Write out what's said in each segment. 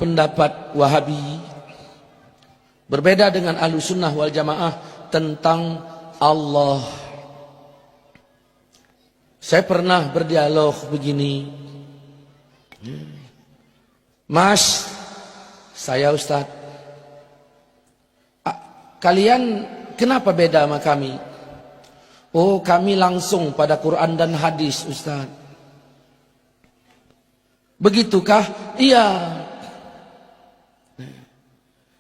pendapat Wahabi, berbeda dengan Ahlussunnah wal Jamaah tentang Allah. Saya pernah berdialog begini, Mas, saya Ustadz, kalian kenapa beda sama kami? Oh, kami langsung pada Quran dan hadis, Ustadz. Begitukah? Iya.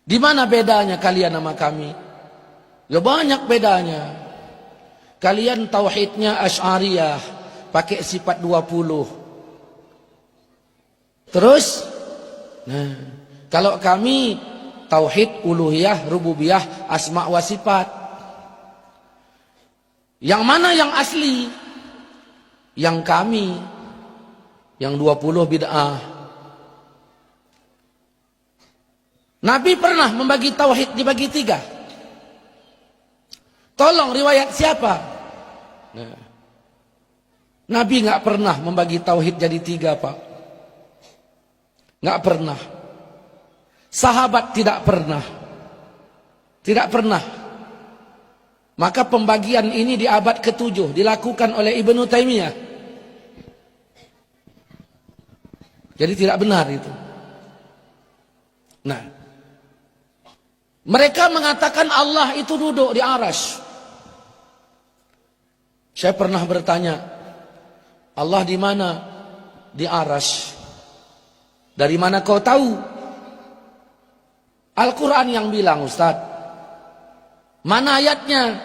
Di mana bedanya kalian sama kami? Ya banyak bedanya. Kalian tauhidnya Asy'ariyah, pakai sifat 20. Terus, kalau kami tauhid uluhiyah, rububiyah, asma wa sifat. Yang mana yang asli? Yang kami, yang 20 bid'ah. Nabi pernah membagi tauhid dibagi 3. Tolong riwayat siapa? Nabi nggak pernah membagi tauhid jadi 3, Pak. Nggak pernah. Sahabat tidak pernah. Tidak pernah. Maka pembagian ini di abad ke-7 dilakukan oleh Ibnu Taimiyah. Jadi tidak benar itu. Nah, mereka mengatakan Allah itu duduk di arasy. Saya pernah bertanya, Allah di mana? Di arasy. Dari mana kau tahu? Al-Quran yang bilang, Ustaz. Mana ayatnya?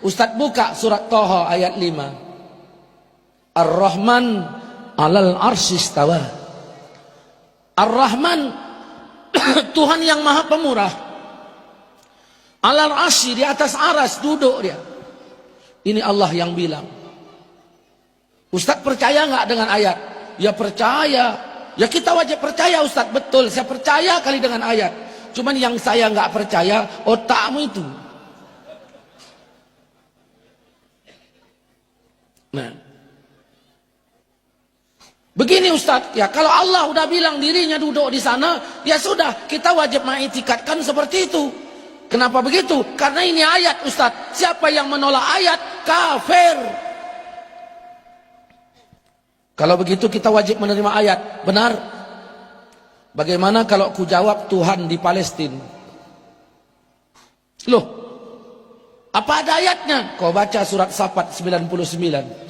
Ustaz buka surat Thaha ayat 5. Ar-Rahman 'alal arsy istawa. Ar-Rahman Tuhan yang Maha Pemurah. 'Alal arsy, di atas aras duduk dia. Ini Allah yang bilang. Ustaz percaya nggak dengan ayat? Ya percaya. Ya kita wajib percaya, Ustaz. Betul, saya percaya kali dengan ayat. Cuman yang saya nggak percaya otakmu itu. Nah, begini Ustaz, ya kalau Allah udah bilang dirinya duduk di sana, ya sudah, kita wajib mengiktikadkan seperti itu. Kenapa begitu? Karena ini ayat, Ustaz. Siapa yang menolak ayat, kafir. Kalau begitu kita wajib menerima ayat. Benar? Bagaimana kalau ku jawab Tuhan di Palestina? Loh, apa ada ayatnya? Kau baca surat Safat 99.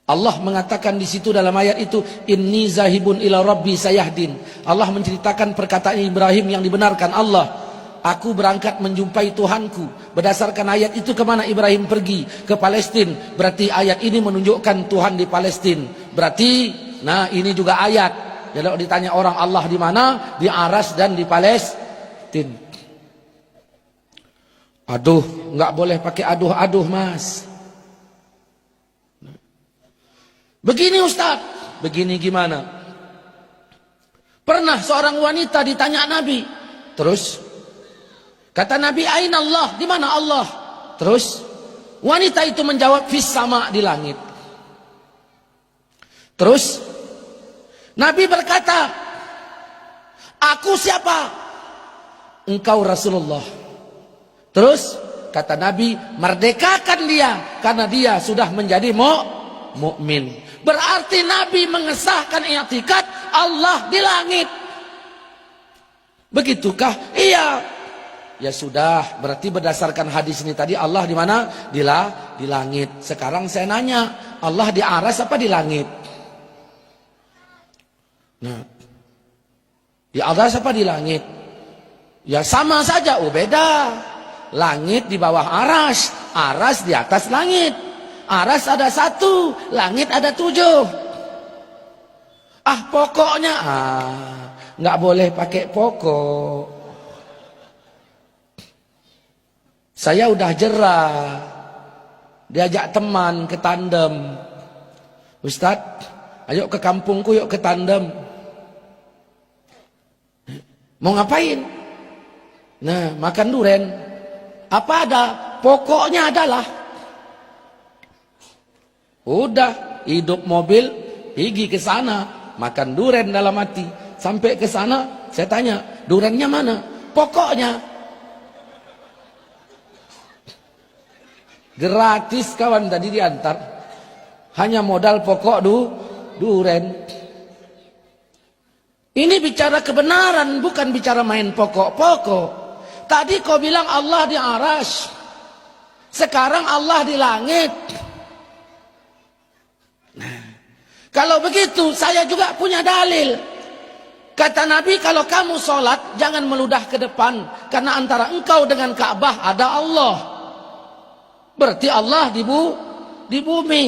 Allah mengatakan di situ dalam ayat itu, inni zahibun ila rabbi sayahdin. Allah menceritakan perkataan Ibrahim yang dibenarkan Allah. Aku berangkat menjumpai Tuhanku. Berdasarkan ayat itu kemana Ibrahim pergi? Ke Palestina. Berarti ayat ini menunjukkan Tuhan di Palestina. Berarti, nah ini juga ayat. Jadi kalau ditanya orang Allah di mana? Di aras dan di Palestina. Aduh, nggak boleh pakai aduh-aduh, Mas. Begini Ustaz, begini gimana? Pernah seorang wanita ditanya Nabi, terus kata Nabi, aina Allah, di mana Allah? Terus wanita itu menjawab, fis sama, di langit. Terus Nabi berkata, aku siapa? Engkau Rasulullah. Terus kata Nabi, merdekakan dia karena dia sudah menjadi mukmin. Berarti Nabi mengesahkan i'tikad Allah di langit. Begitukah? Iya. Ya sudah, berarti berdasarkan hadis ini tadi Allah di mana? Di langit. Sekarang saya nanya, Allah di aras apa di langit? Nah, di aras apa di langit? Ya sama saja, oh beda. Langit di bawah aras, aras di atas langit. Aras ada 1, langit ada 7. Pokoknya nggak boleh pakai pokok. Saya udah jerah, diajak teman ke tandem. Ustadz, ayo ke kampungku, yuk ke tandem. Mau ngapain? Nah, makan duren. Apa ada? Pokoknya adalah udah hidup mobil, pergi ke sana, makan duren dalam hati. Sampai ke sana, saya tanya, duriannya mana? Pokoknya. Gratis kawan tadi diantar. Hanya modal pokok durian. Ini bicara kebenaran, bukan bicara main pokok-pokok. Tadi kau bilang Allah di arsy. Sekarang Allah di langit. Nah, kalau begitu saya juga punya dalil. Kata Nabi, kalau kamu sholat jangan meludah ke depan, karena antara engkau dengan Ka'bah ada Allah. Berarti Allah di bumi.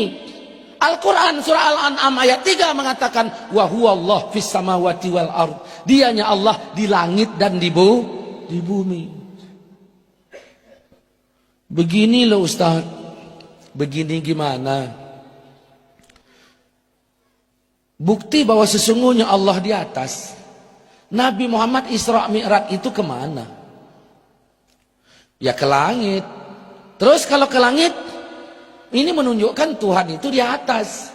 Al-Quran surah Al-An'am ayat 3 mengatakan, wa huwallah fis samawati wal ard. Dianya Allah di langit dan di bumi. Begini loh Ustaz. Begini gimana? Bukti bahwa sesungguhnya Allah di atas. Nabi Muhammad Isra Mi'raj itu kemana? Ya ke langit. Terus kalau ke langit, ini menunjukkan Tuhan itu di atas.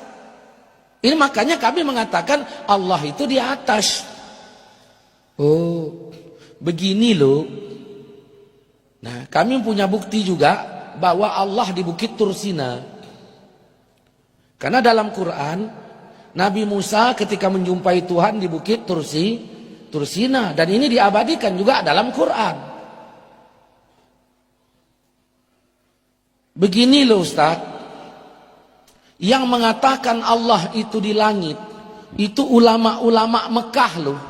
Ini makanya kami mengatakan Allah itu di atas. Oh, begini loh. Nah, kami punya bukti juga bahwa Allah di Bukit Tursina. Karena dalam Quran, Nabi Musa ketika menjumpai Tuhan di Bukit Tursina. Dan ini diabadikan juga dalam Quran. Begini loh Ustaz. Yang mengatakan Allah itu di langit, itu ulama-ulama Mekah loh.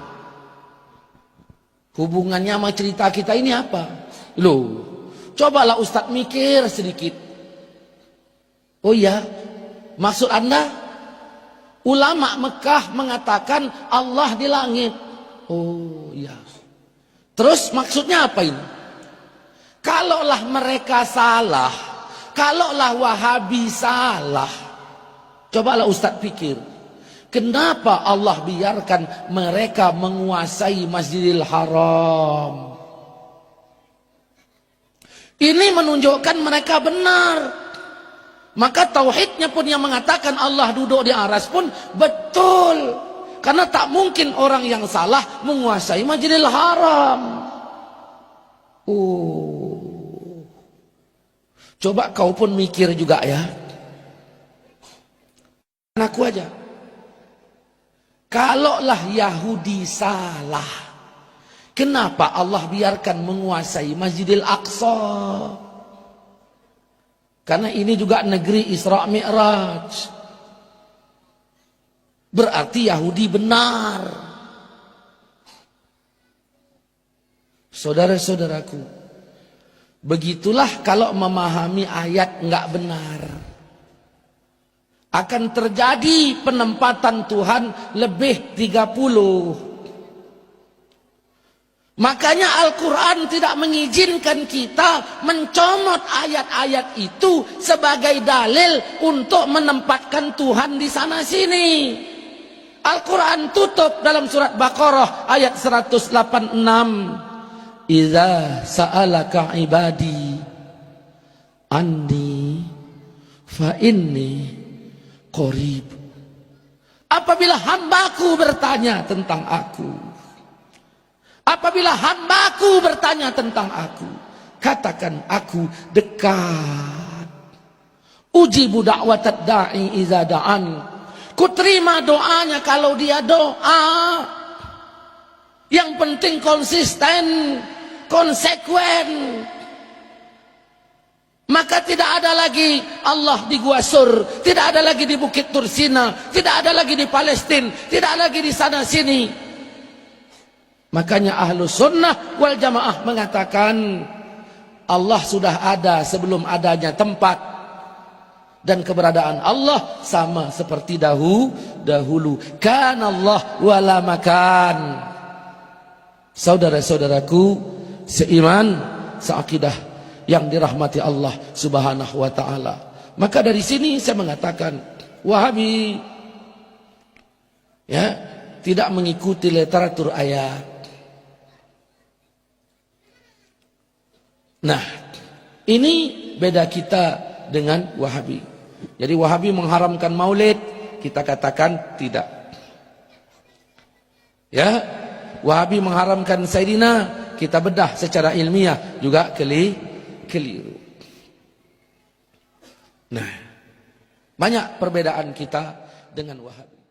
Hubungannya sama cerita kita ini apa? Loh, cobalah Ustadz mikir sedikit. Oh iya, maksud Anda ulama Mekah mengatakan Allah di langit. Oh iya. Terus maksudnya apa ini? Kalaulah mereka salah, kalaulah Wahabi salah, cobalah Ustadz pikir. Kenapa Allah biarkan mereka menguasai Masjidil Haram? Ini menunjukkan mereka benar. Maka tauhidnya pun yang mengatakan Allah duduk di arsy pun betul. Karena tak mungkin orang yang salah menguasai Masjidil Haram. Oh. Coba kau pun mikir juga ya. Aku aja. Kalaulah Yahudi salah, kenapa Allah biarkan menguasai Masjidil Aqsa? Karena ini juga negeri Isra Mi'raj. Berarti Yahudi benar. Saudara-saudaraku, begitulah kalau memahami ayat enggak benar. Akan terjadi penempatan Tuhan lebih 30. Makanya Al-Quran tidak mengizinkan kita mencomot ayat-ayat itu sebagai dalil untuk menempatkan Tuhan di sana sini. Al-Quran tutup dalam surat Baqarah ayat 186. Iza sa'alaka ibadi anni fa inni qarib. Apabila hambaku bertanya tentang aku, apabila hambaku bertanya tentang aku, katakan aku dekat. Ujibu da'watad da'i iza da'ani. Ku terima doanya kalau dia doa. Yang penting konsisten, konsekuen. Maka tidak ada lagi Allah di Gua Sur, tidak ada lagi di Bukit Tursina, tidak ada lagi di Palestina, tidak lagi di sana sini. Makanya Ahlus Sunnah wal Jamaah mengatakan Allah sudah ada sebelum adanya tempat, dan keberadaan Allah sama seperti dahulu. Kan Allah wala makan. Saudara-saudaraku seiman, seakidah yang dirahmati Allah Subhanahu wa taala. Maka dari sini saya mengatakan Wahabi ya tidak mengikuti literatur ayat. Nah, ini beda kita dengan Wahabi. Jadi Wahabi mengharamkan maulid, kita katakan tidak. Ya, Wahabi mengharamkan Sayyidina, kita bedah secara ilmiah juga keliru. Nah, banyak perbedaan kita dengan Wahabi.